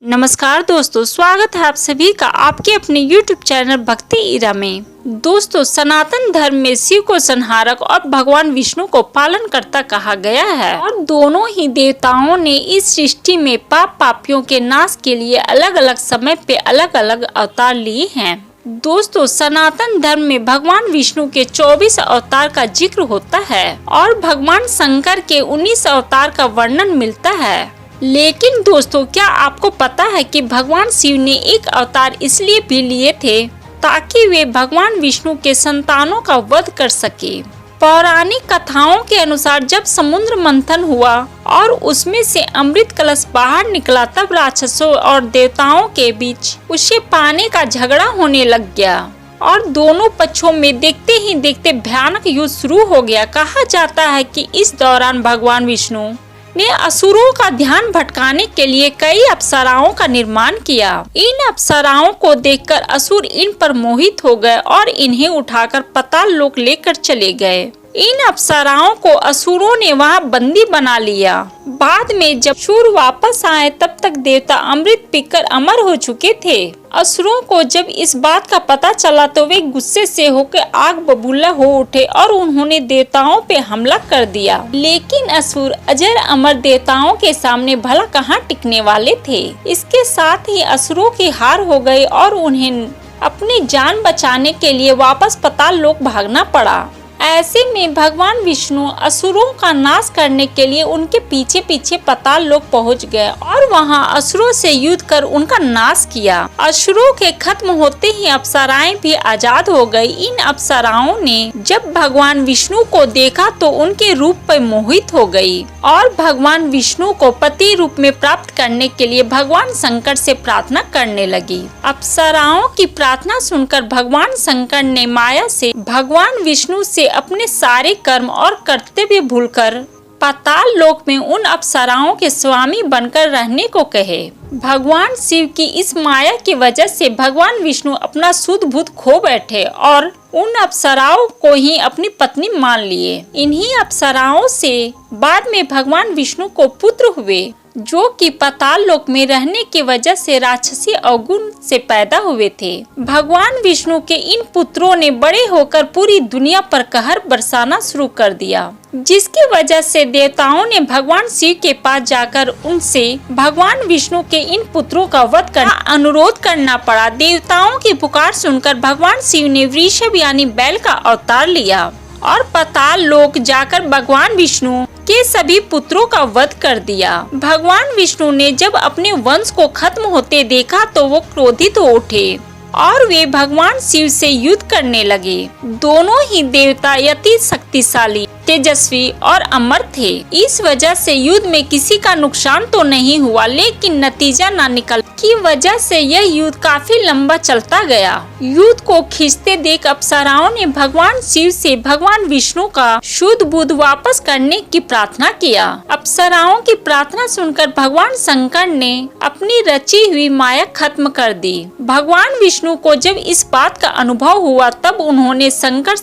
नमस्कार दोस्तों, स्वागत है आप सभी का आपके अपने YouTube चैनल भक्ति ईरा में। दोस्तों, सनातन धर्म में शिव को संहारक और भगवान विष्णु को पालनकर्ता कहा गया है और दोनों ही देवताओं ने इस सृष्टि में पापियों के नाश के लिए अलग अलग समय पे अलग अलग अवतार लिए हैं। दोस्तों, सनातन धर्म में भगवान विष्णु के 24 अवतार का जिक्र होता है और भगवान शंकर के 19 अवतार का वर्णन मिलता है। लेकिन दोस्तों, क्या आपको पता है कि भगवान शिव ने एक अवतार इसलिए भी लिए थे ताकि वे भगवान विष्णु के संतानों का वध कर सके। पौराणिक कथाओं के अनुसार जब समुद्र मंथन हुआ और उसमें से अमृत कलश बाहर निकला, तब राक्षसों और देवताओं के बीच उसे पाने का झगड़ा होने लग गया और दोनों पक्षों में देखते ही देखते भयानक युद्ध शुरू हो गया। कहा जाता है कि इस दौरान भगवान विष्णु ने असुरों का ध्यान भटकाने के लिए कई अप्सराओं का निर्माण किया। इन अप्सराओं को देखकर असुर इन पर मोहित हो गए और इन्हें उठाकर पाताल लोक लेकर चले गए। इन अप्सराओं को असुरों ने वहां बंदी बना लिया। बाद में जब असुर वापस आए तब तक देवता अमृत पीकर अमर हो चुके थे। असुरों को जब इस बात का पता चला तो वे गुस्से से होकर आग बबूला हो उठे और उन्होंने देवताओं पे हमला कर दिया। लेकिन असुर अजर अमर देवताओं के सामने भला कहाँ टिकने वाले थे। इसके साथ ही असुरों की हार हो गई और उन्हें अपनी जान बचाने के लिए वापस पाताल लोक भागना पड़ा। ऐसे में भगवान विष्णु असुरों का नाश करने के लिए उनके पीछे पीछे पाताल लोक पहुंच गए और वहां असुरों से युद्ध कर उनका नाश किया। असुरों के खत्म होते ही अप्सराएं भी आजाद हो गई। इन अप्सराओं ने जब भगवान विष्णु को देखा तो उनके रूप पर मोहित हो गई और भगवान विष्णु को पति रूप में प्राप्त करने के लिए भगवान शंकर से प्रार्थना करने लगी। अप्सराओं की प्रार्थना सुनकर भगवान शंकर ने माया से भगवान विष्णु से अपने सारे कर्म और कर्तव्य भूलकर पाताल लोक में उन अप्सराओं के स्वामी बनकर रहने को कहे। भगवान शिव की इस माया की वजह से भगवान विष्णु अपना शुद्ध बुद्ध खो बैठे और उन अप्सराओं को ही अपनी पत्नी मान लिए। इन्हीं अप्सराओं से बाद में भगवान विष्णु को पुत्र हुए जो कि पाताल लोक में रहने की वजह से राक्षसी अवगुण से पैदा हुए थे। भगवान विष्णु के इन पुत्रों ने बड़े होकर पूरी दुनिया पर कहर बरसाना शुरू कर दिया, जिसकी वजह से देवताओं ने भगवान शिव के पास जाकर उनसे भगवान विष्णु के इन पुत्रों का वध करना अनुरोध करना पड़ा। देवताओं की पुकार सुनकर भगवान शिव ने वृषभ यानी बैल का अवतार लिया और पाताल लोक जाकर भगवान विष्णु के सभी पुत्रों का वध कर दिया। भगवान विष्णु ने जब अपने वंश को खत्म होते देखा तो वो क्रोधित हो उठे और वे भगवान शिव से युद्ध करने लगे। दोनों ही देवता अति शक्तिशाली, तेजस्वी और अमर थे। इस वजह से युद्ध में किसी का नुकसान तो नहीं हुआ, लेकिन नतीजा न निकल की वजह से यह युद्ध काफी लंबा चलता गया। युद्ध को खींचते देख अप्सराओं ने भगवान शिव से भगवान विष्णु का शुद्ध बुद्ध वापस करने की प्रार्थना किया। अप्सराओं की प्रार्थना सुनकर भगवान शंकर ने अपनी रची हुई माया खत्म कर दी। भगवान विष्णु को जब इस बात का अनुभव हुआ तब उन्होंने शंकर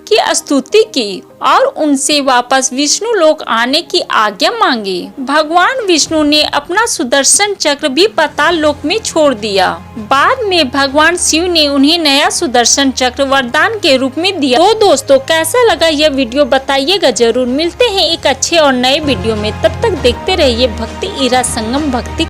की स्तुति की और उनसे वापस विष्णु लोक आने की आज्ञा मांगी। भगवान विष्णु ने अपना सुदर्शन चक्र भी पाताल लोक में छोड़ दिया। बाद में भगवान शिव ने उन्हें नया सुदर्शन चक्र वरदान के रूप में दिया। तो दोस्तों, कैसा लगा यह वीडियो बताइएगा जरूर। मिलते हैं एक अच्छे और नए वीडियो में, तब तक देखते रहिए भक्ति ईरा संगम भक्ति।